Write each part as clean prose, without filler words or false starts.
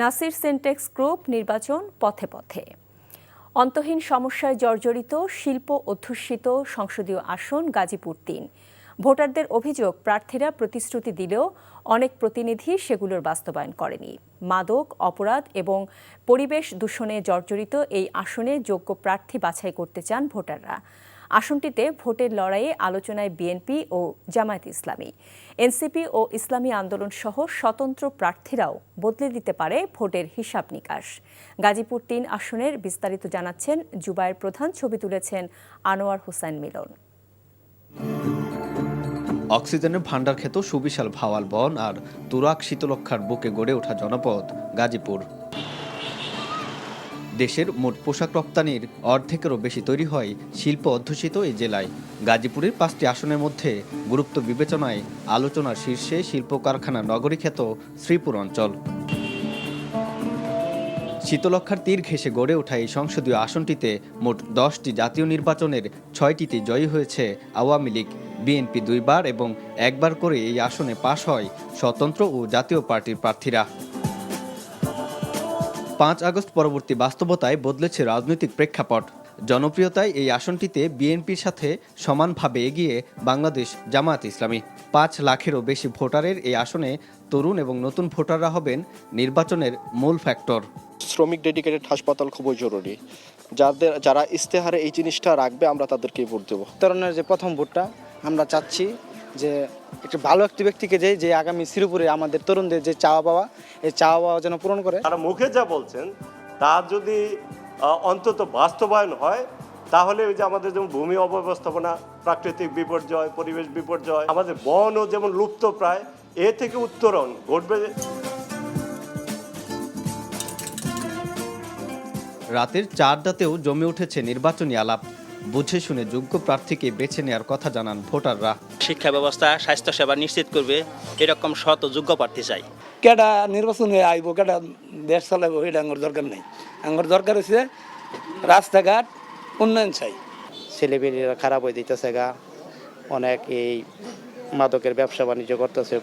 Nasir syntax group নির্বাচন পথে পথে। অন্তহীন সমস্যায় জর্জরিত শিল্প অধ্যুষিত সংসদীয় আসন গাজীপুর-৩। ভোটারদের অভিযোগ, প্রার্থীরা প্রতিশ্রুতি দিলেও অনেক প্রতিনিধি সেগুলোর বাস্তবায়ন করেনি। মাদক, অপরাধ এবং পরিবেশ দূষণে জর্জরিত এই আসনে যোগ্য প্রার্থী বাছাই করতে চান ভোটাররা। আসনটিতে ভোটের লড়াইয়ে আলোচনায় বিএনপি ও জামায়াতে ইসলামী, এনসিপি ও ইসলামী আন্দোলন সহ স্বতন্ত্র প্রার্থীরাও বদলে দিতে পারে ভোটের হিসাব নিকাশ। গাজীপুর-৩ আসনের বিস্তারিত জানাচ্ছেন জুবায়ের প্রধান, ছবি তুলেছেন আনোয়ার হোসেন মিলন। অক্সিজেনের ভাণ্ডার খ্যাত সুবিশাল ভাওয়াল বন আর তুরাগ শীতলক্ষার বুকে গড়ে ওঠা জনপদ গাজীপুর। দেশের মোট পোশাক রপ্তানির অর্ধেকেরও বেশি তৈরি হয় শিল্প অধ্যুষিত এই জেলায়। গাজীপুরের 5টি আসনের মধ্যে গুরুত্ব বিবেচনায় আলোচনার শীর্ষে শিল্প কারখানা নগরী খ্যাত শ্রীপুর অঞ্চল। শীতলক্ষার তীর ঘেঁষে গড়ে ওঠা এই সংসদীয় আসনটিতে মোট 10টি জাতীয় নির্বাচনের 6টিতে জয়ী হয়েছে আওয়ামী লীগ। বিএনপি 2 বার এবং 1 বার করে এই আসনে পাশ হয় স্বতন্ত্র ও জাতীয় পার্টির প্রার্থীরা। 5 আগস্ট পরবর্তী বাস্তবতায় বদলেছে রাজনৈতিক প্রেক্ষাপট। জনপ্রিয়তায় এই আসনটিতে বিএনপির সাথে সমানভাবে এগিয়ে বাংলাদেশ জামায়াতে ইসলামী। 5 লাখেরও বেশি ভোটারের এই আসনে তরুণ এবং নতুন ভোটাররা হবেন নির্বাচনের মূল ফ্যাক্টর। শ্রমিক ডেডিকেটেড হাসপাতাল খুবই জরুরি। যারা ইস্তেহারে এই জিনিসটা রাখবে আমরা তাদেরকেই ভোট দেবো। তরুণের যে প্রথম ভোটটা আমরা চাচ্ছি যে একটু ভালো একটি ব্যক্তিকে যে আগামী শ্রীপুরে আমাদের তরুণদের যে চাওয়া পাওয়া, এই চাওয়া পাওয়া যেন পূরণ করে। তারা মুখে যা বলছেন তা যদি অন্তত বাস্তবায়ন হয়, তাহলে ওই যে আমাদের যেমন ভূমি অব্যবস্থাপনা, প্রাকৃতিক বিপর্যয়, পরিবেশ বিপর্যয়, আমাদের বনও যেমন লুপ্ত প্রায়, এ থেকে উত্তরণ ঘটবে। রাতের 4 আড্ডাতেও জমে উঠেছে নির্বাচনী আলাপ। বুঝে শুনে যোগ্য প্রার্থীকে বেছে নেওয়ার কথা জানান ভোটাররা। শিক্ষা ব্যবস্থা, স্বাস্থ্যসেবা নিশ্চিত করবে এরকম শত যোগ্য প্রার্থী চাই। কেডা নির্বাচনে আইব, কেডা দেশ চালাইব, এটা আমার দরকার নেই। আমার দরকার হচ্ছে রাস্তাঘাট উন্নয়ন চাই। ছেলেমেয়েরা খারাপ হয়ে দিতেছে গা, অনেক এই মাদকের ব্যবসা বাণিজ্য করতেছে।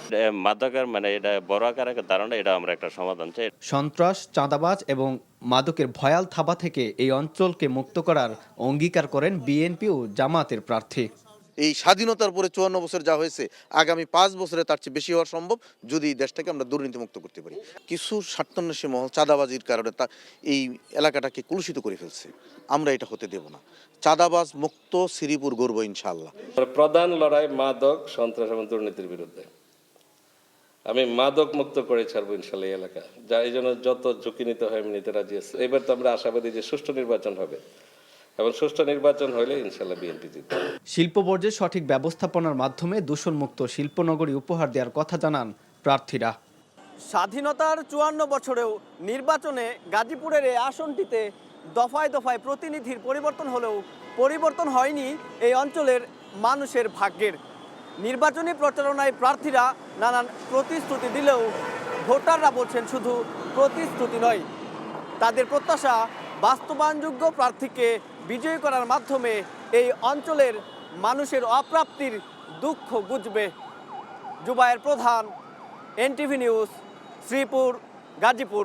মাদকের এটা বড় আকারের ধারণা, এটা আমরা একটা সমাধান চাই। সন্ত্রাস, চাঁদাবাজ এবং মাদকের ভয়াল থাবা থেকে এই অঞ্চলকে মুক্ত করার অঙ্গীকার করেন বিএনপি ও জামায়াতের প্রার্থী। এই স্বাধীনতার পরে 54 বছর যা হয়েছে, আগামী 5 বছরে তার চেয়ে বেশি হওয়া সম্ভব যদি দেশটাকে আমরা দুর্নীতিমুক্ত করতে পারি। কিছু স্বার্থান্বেষী মহল চাঁদাবাজির কারণে এই এলাকাটাকে কলুষিত করে ফেলছে। আমরা এটা হতে দেব না। চাঁদাবাজ মুক্ত শ্রীপুর গর্ব ইনশাআল্লাহ। প্রধান লড়াই মাদক, সন্ত্রাস এবং দুর্নীতির বিরুদ্ধে। আমি মাদক মুক্ত করে ছাড়বো ইনশাআল্লাহ এই এলাকা। যা এই জন্য যত ঝুঁকি নিতে হয় আমি নিতে রাজি আছি। এবার তো আমরা আশাবাদী যে সুষ্ঠু নির্বাচন হবে এবং সুষ্ঠু নির্বাচন হলে ইনশাআল্লাহ বিএনপি জিতবে। শিল্প বর্জ্যের সঠিক ব্যবস্থাপনার মাধ্যমে দূষণমুক্ত শিল্পনগরী উপহার দেওয়ার কথা জানান প্রার্থীরা। স্বাধীনতার 54 বছরেও নির্বাচনে গাজীপুরের এই আসনটিতে দফায় দফায় প্রতিনিধির পরিবর্তন হলেও পরিবর্তন হয়নি এই অঞ্চলের মানুষের ভাগ্যের। নির্বাচনী প্রচারণায় প্রার্থীরা নানান প্রতিশ্রুতি দিলেও ভোটাররা বলছেন শুধু প্রতিশ্রুতি নয়, তাদের প্রত্যাশা বাস্তবায়নযোগ্য প্রার্থীকে বিজয়ী করার মাধ্যমে এই অঞ্চলের মানুষের অপ্রাপ্তির দুঃখ বুঝবে। জুবায়ের প্রধান, এনটিভি নিউজ, শ্রীপুর, গাজীপুর।